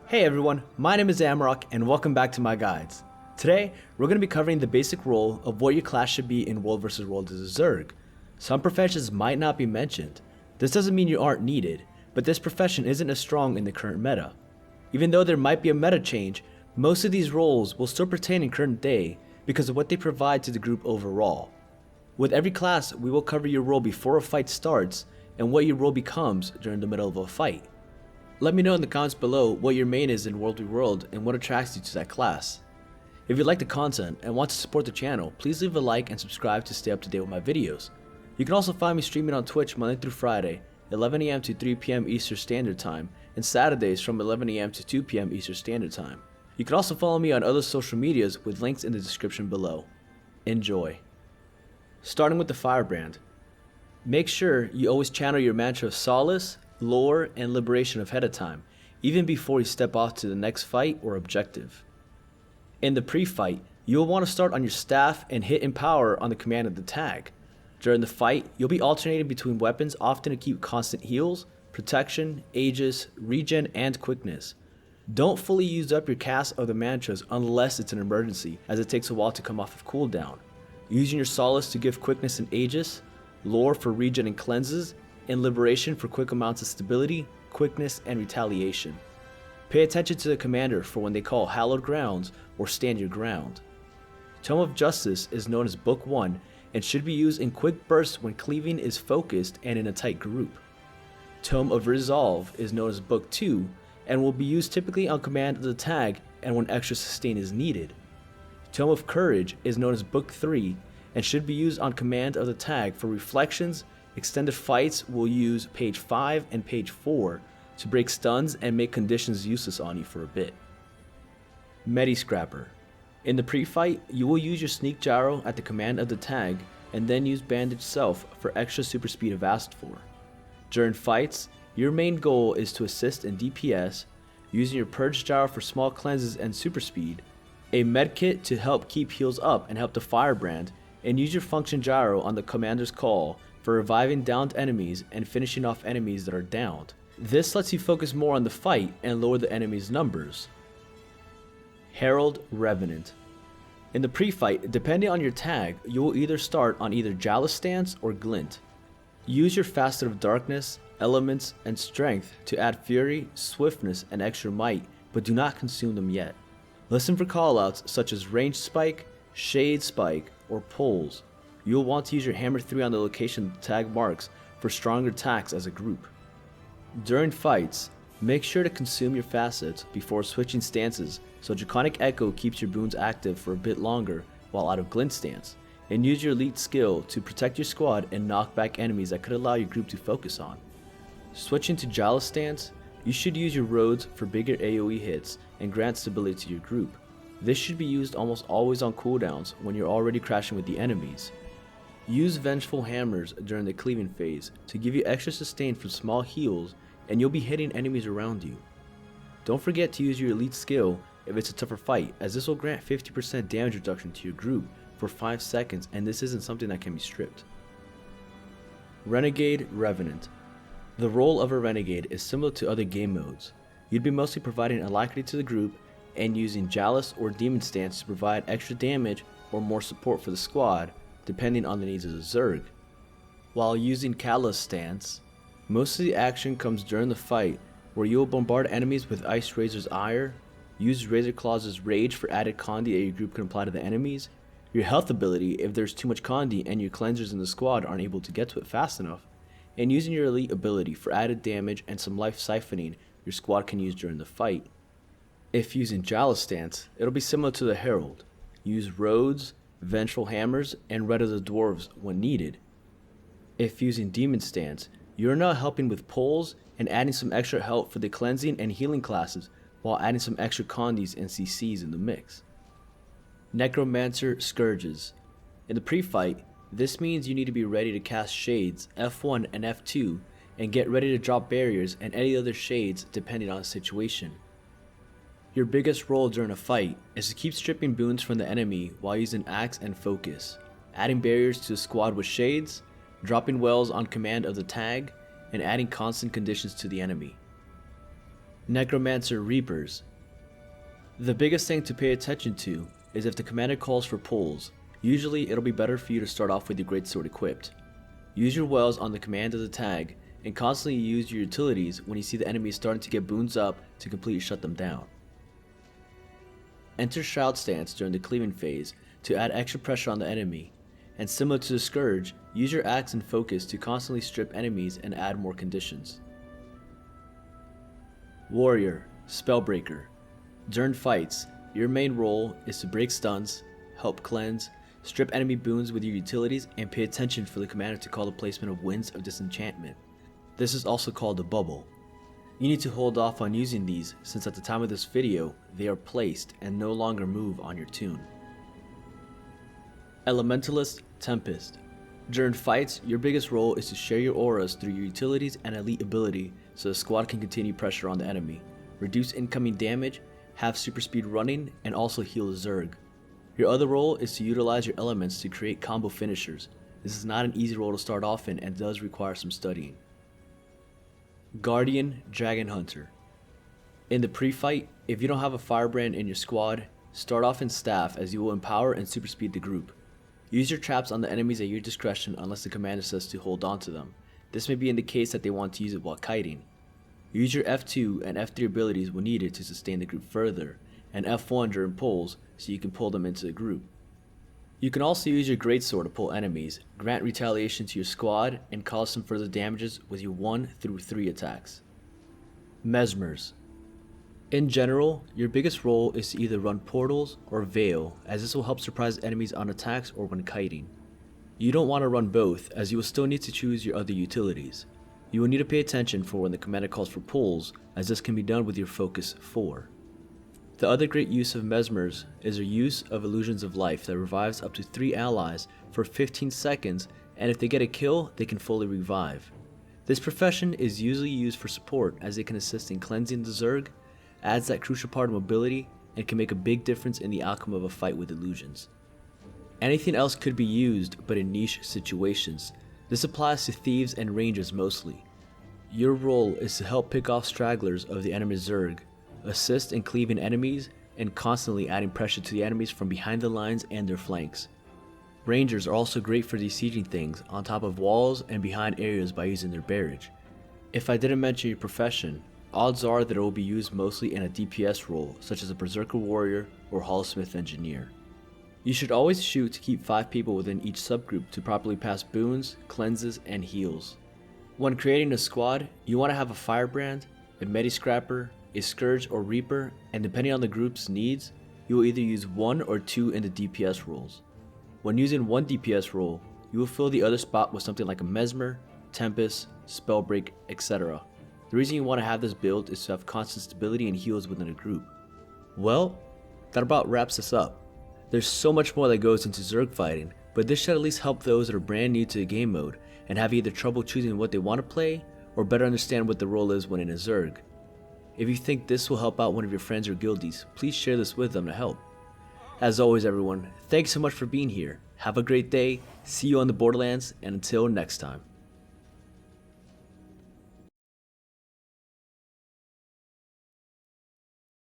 Hey everyone, my name is Amarok and welcome back to my guides. Today, we're going to be covering the basic role of what your class should be in World vs. World as a Zerg. Some professions might not be mentioned. This doesn't mean you aren't needed, but this profession isn't as strong in the current meta. Even though there might be a meta change, most of these roles will still pertain in current day because of what they provide to the group overall. With every class, we will cover your role before a fight starts and what your role becomes during the middle of a fight. Let me know in the comments below what your main is in World v World and what attracts you to that class. If you like the content and want to support the channel, please leave a like and subscribe to stay up to date with my videos. You can also find me streaming on Twitch Monday through Friday, 11 AM to 3 PM Eastern Standard Time, and Saturdays from 11 AM to 2 PM Eastern Standard Time. You can also follow me on other social medias with links in the description below. Enjoy. Starting with the Firebrand. Make sure you always channel your mantra of solace, lore, and liberation ahead of time, even before you step off to the next fight or objective. In the pre-fight, you will want to start on your staff and hit empower on the command of the tag. During the fight, you'll be alternating between weapons often to keep constant heals, protection, aegis, regen, and quickness. Don't fully use up your cast of the mantras unless it's an emergency, as it takes a while to come off of cooldown. Using your solace to give quickness and aegis, lore for regen and cleanses, and liberation for quick amounts of stability, quickness, and retaliation. Pay attention to the commander for when they call hallowed grounds or stand your ground. Tome of Justice is known as Book 1 and should be used in quick bursts when cleaving is focused and in a tight group. Tome of Resolve is known as Book 2 and will be used typically on command of the tag and when extra sustain is needed. Tome of Courage is known as Book 3 and should be used on command of the tag for reflections. Extended fights will use page 5 and page 4 to break stuns and make conditions useless on you for a bit. Medi Scrapper. In the pre-fight, you will use your sneak gyro at the command of the tag and then use bandage self for extra super speed if asked for. During fights, your main goal is to assist in DPS, using your purge gyro for small cleanses and super speed, a medkit to help keep heals up and help the Firebrand, and use your function gyro on the commander's call for reviving downed enemies and finishing off enemies that are downed. This lets you focus more on the fight and lower the enemy's numbers. Herald Revenant. In the pre-fight, depending on your tag, you will either start on either Chalice stance or Glint. Use your Facet of Darkness, Elements, and Strength to add Fury, Swiftness, and extra might, but do not consume them yet. Listen for callouts such as Range Spike, Shade Spike, or Pulls. You will want to use your Hammer 3 on the location the tag marks for stronger attacks as a group. During fights, make sure to consume your facets before switching stances so Draconic Echo keeps your boons active for a bit longer while out of Glint stance, and use your elite skill to protect your squad and knock back enemies that could allow your group to focus on. Switching to Chalice stance, you should use your roads for bigger AoE hits and grant stability to your group. This should be used almost always on cooldowns when you're already crashing with the enemies. Use Vengeful Hammers during the cleaving phase to give you extra sustain for small heals and you'll be hitting enemies around you. Don't forget to use your elite skill if it's a tougher fight, as this will grant 50% damage reduction to your group for 5 seconds, and this isn't something that can be stripped. Renegade Revenant. The role of a Renegade is similar to other game modes. You'd be mostly providing alacrity to the group and using Chalice or Demon stance to provide extra damage or more support for the squad, depending on the needs of the Zerg. While using Callous stance, most of the action comes during the fight, where you will bombard enemies with Ice Razor's Ire, use Razor Claw's Rage for added Condi that your group can apply to the enemies, your health ability if there's too much Condi and your cleansers in the squad aren't able to get to it fast enough, and using your elite ability for added damage and some life siphoning your squad can use during the fight. If using Chalice stance, it'll be similar to the Herald. Use Roads, Vengeful Hammers, and Red of the Dwarves when needed. If using Demon stance, you're now helping with pulls and adding some extra help for the cleansing and healing classes while adding some extra Condis and CCs in the mix. Necromancer Scourges. In the pre-fight, this means you need to be ready to cast Shades F1 and F2 and get ready to drop barriers and any other shades depending on the situation. Your biggest role during a fight is to keep stripping boons from the enemy while using axe and focus, adding barriers to the squad with shades, dropping wells on command of the tag, and adding constant conditions to the enemy. Necromancer Reapers. The biggest thing to pay attention to is if the commander calls for pulls. Usually it'll be better for you to start off with your greatsword equipped. Use your wells on the command of the tag, and constantly use your utilities when you see the enemy starting to get boons up to completely shut them down. Enter Shroud Stance during the cleaving phase to add extra pressure on the enemy, and similar to the Scourge, use your axe and focus to constantly strip enemies and add more conditions. Warrior, Spellbreaker. During fights, your main role is to break stuns, help cleanse, strip enemy boons with your utilities, and pay attention for the commander to call the placement of Winds of Disenchantment. This is also called a bubble. You need to hold off on using these since at the time of this video, they are placed and no longer move on your tune. Elementalist, Tempest. During fights, your biggest role is to share your auras through your utilities and elite ability so the squad can continue pressure on the enemy, reduce incoming damage, have super speed running, and also heal the Zerg. Your other role is to utilize your elements to create combo finishers. This is not an easy role to start off in and does require some studying. Guardian, Dragonhunter. In the pre-fight, if you don't have a Firebrand in your squad, start off in staff as you will empower and super speed the group. Use your traps on the enemies at your discretion unless the commander says to hold on to them. This may be in the case that they want to use it while kiting. Use your F2 and F3 abilities when needed to sustain the group further, and F1 during pulls so you can pull them into the group. You can also use your greatsword to pull enemies, grant retaliation to your squad, and cause some further damages with your 1 through 3 attacks. Mesmers. In general, your biggest role is to either run portals or veil, as this will help surprise enemies on attacks or when kiting. You don't want to run both, as you will still need to choose your other utilities. You will need to pay attention for when the commander calls for pulls, as this can be done with your focus 4. The other great use of Mesmers is their use of Illusions of Life that revives up to 3 allies for 15 seconds, and if they get a kill, they can fully revive. This profession is usually used for support as it can assist in cleansing the Zerg, adds that crucial part of mobility, and can make a big difference in the outcome of a fight with illusions. Anything else could be used, but in niche situations. This applies to thieves and rangers mostly. Your role is to help pick off stragglers of the enemy Zerg, assist in cleaving enemies, and constantly adding pressure to the enemies from behind the lines and their flanks. Rangers are also great for besieging things on top of walls and behind areas by using their barrage. If I didn't mention your profession, odds are that it will be used mostly in a DPS role such as a Berserker Warrior or Hallsmith Engineer. You should always shoot to keep 5 people within each subgroup to properly pass boons, cleanses, and heals. When creating a squad, you want to have a Firebrand, a Medi Scrapper, a Scourge or Reaper, and depending on the group's needs, you will either use 1 or 2 in the DPS roles. When using one DPS role, you will fill the other spot with something like a Mesmer, Tempest, Spellbreak, etc. The reason you want to have this build is to have constant stability and heals within a group. Well, that about wraps this up. There's so much more that goes into Zerg fighting, but this should at least help those that are brand new to the game mode and have either trouble choosing what they want to play or better understand what the role is when in a Zerg. If you think this will help out one of your friends or guildies, please share this with them to help. As always everyone, thanks so much for being here. Have a great day, see you on the Borderlands, and until next time.